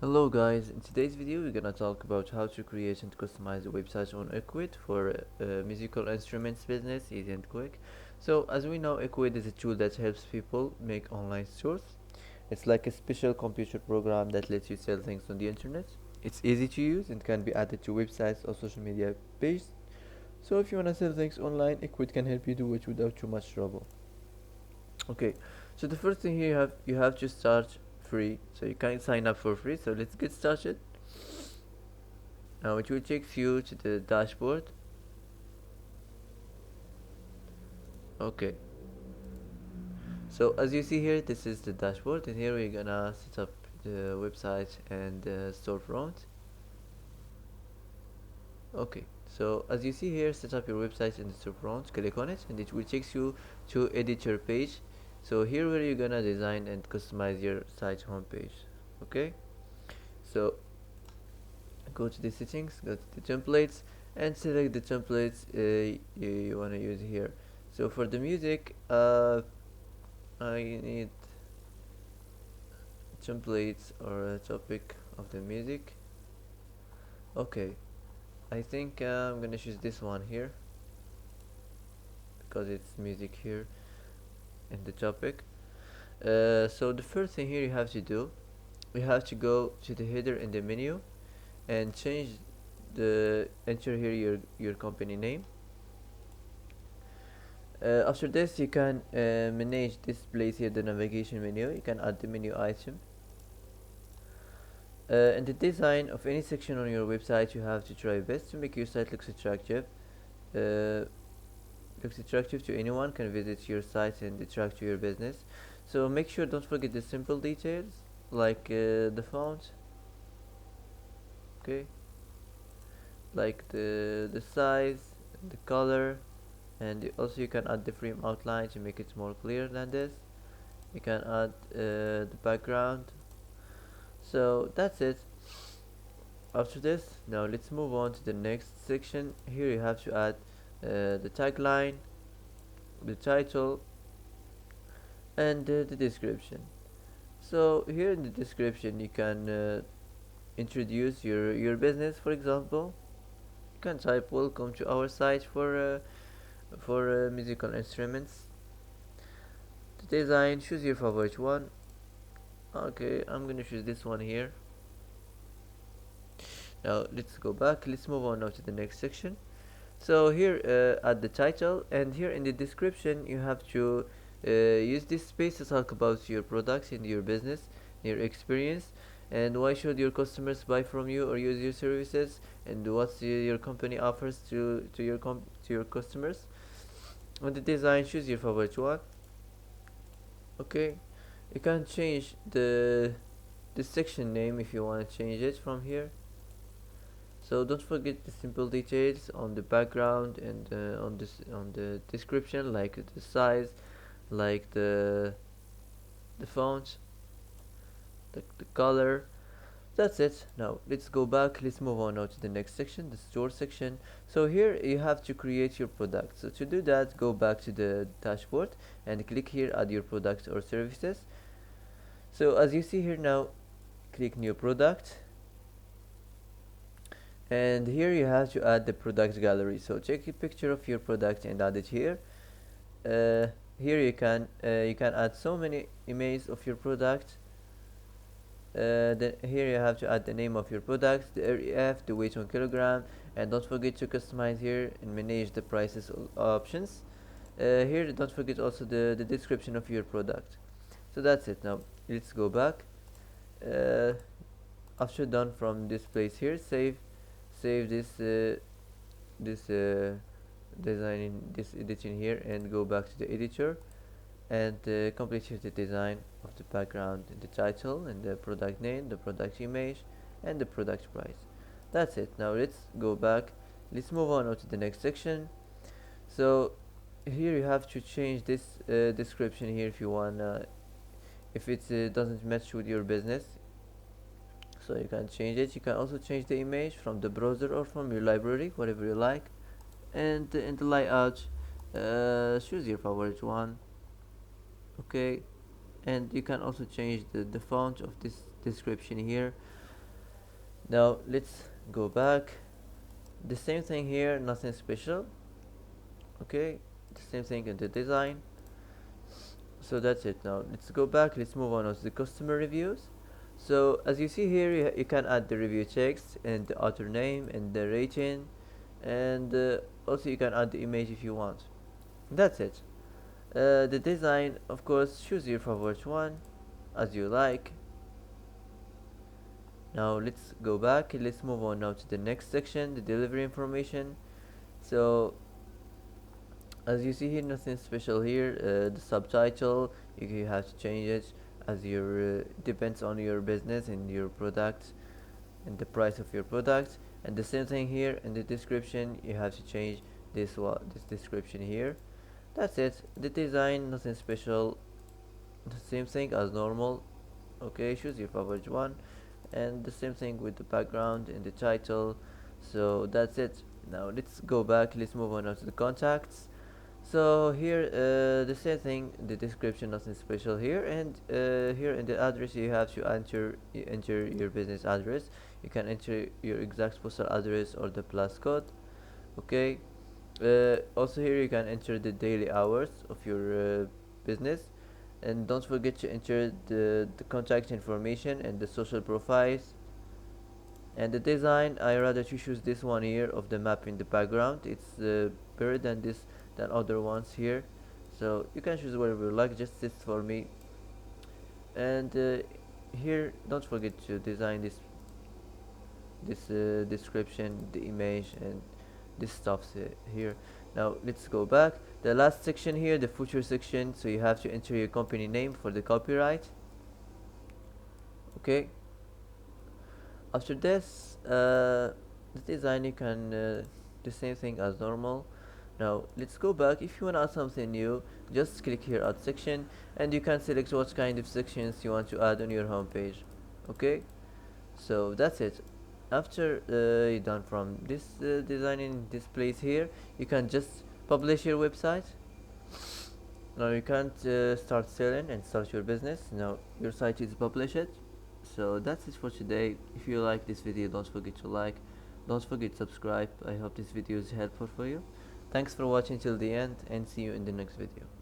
Hello guys, in today's video we're gonna talk about how to create and customize a website on Ecwi for musical instruments business, easy and quick. So as we know, Ecwi is a tool that helps people make online stores. It's like a special computer program that lets you sell things on the internet. It's easy to use and can be added to websites or social media pages. So if you wanna sell things online, Ecwi can help you do it without too much trouble. Okay, so the first thing here you have to start free, so you can sign up for free. So let's get started. Now it will take you to the dashboard. Okay, so as you see here, this is the dashboard, and here we're gonna set up the website and the storefront. Okay, so as you see here, set up your website and the storefront. Click on it, and it will take you to editor page. So here where you're gonna design and customize your site homepage. Okay, so go to the settings, go to the templates, and select the templates you want to use here. So for the music, I need templates or a topic of the music. Okay, I think I'm gonna choose this one here because it's music here in the topic. So the first thing here you have to do, you have to go to the header in the menu and change enter here your company name. After this, you can manage this place here, the navigation menu. You can add the menu item. In the design of any section on your website, you have to try best to make your site looks attractive. Uh, looks attractive to anyone can visit your site and attract to your business. So make sure don't forget the simple details like the font, okay, like the size, the color, and also you can add the frame outline to make it more clear than this. You can add the background. So that's it. After this, now let's move on to the next section. Here you have to add the tagline, the title, and the description. So here in the description you can introduce your business. For example, you can type welcome to our site for musical instruments. The design, choose your favorite one. Okay, I'm gonna choose this one here. Now let's go back, let's move on now to the next section. So here at the title and here in the description you have to use this space to talk about your products and your business, your experience, and why should your customers buy from you or use your services, and what your company offers to your customers. On the design, choose your favorite one. Okay, you can change the section name if you want to change it from here. So don't forget the simple details on the background and on the description, like the size, like the font, the color. That's it. Now let's go back. Let's move on now to the next section, the store section. So here you have to create your product. So to do that, go back to the dashboard and click here, add your products or services. So as you see here now, click new product, and here you have to add the product gallery. So take a picture of your product and add it here. Here you can add so many images of your product. Then here you have to add the name of your product, the REF, the weight on kilogram, and don't forget to customize here and manage the prices options. Here don't forget also the description of your product. So that's it. Now let's go back. uh, After done from this place here, save this design in this editing here and go back to the editor and complete here the design of the background and the title and the product name, the product image, and the product price. That's it. Now let's go back, let's move on now to the next section. So here you have to change this description here if you want, if it doesn't match with your business. So you can change it. You can also change the image from the browser or from your library, whatever you like. And in the layout, choose your favorite one. Okay, and you can also change the font of this description here. Now let's go back. The same thing here, nothing special. Okay, the same thing in the design. So that's it. Now let's go back, let's move on to the customer reviews. So as you see here, you can add the review text and the author name and the rating, and also you can add the image if you want. That's it. The design, of course, choose your favorite one as you like. Now let's go back, let's move on now to the next section, the delivery information. So as you see here, nothing special here. The subtitle, you have to change it as your depends on your business and your product and the price of your product. And the same thing here in the description, you have to change this description here. That's it. The design, nothing special, the same thing as normal. Okay, choose your favorite one, and the same thing with the background and the title. So that's it. Now let's go back, let's move on now to the contacts. So here the same thing, the description, nothing special here, and here in the address you have to enter your business address. You can enter your exact postal address or the plus code. Okay, also here you can enter the daily hours of your business, and don't forget to enter the contact information and the social profiles. And the design, I rather to choose this one here of the map in the background. It's better than this than other ones here, so you can choose whatever you like, just this for me. And here don't forget to design this description, the image, and this stuff here. Now let's go back, the last section here, the footer section. So you have to enter your company name for the copyright. Okay, after this the design, you can the same thing as normal. Now let's go back. If you want to add something new, just click here add section, and you can select what kind of sections you want to add on your home page. Okay, so that's it. After you're done from this designing this place here, you can just publish your website. Now you can't start selling and start your business. Now your site is published. So that's it for today. If you like this video, don't forget to like, don't forget to subscribe. I hope this video is helpful for you. Thanks for watching till the end, and see you in the next video.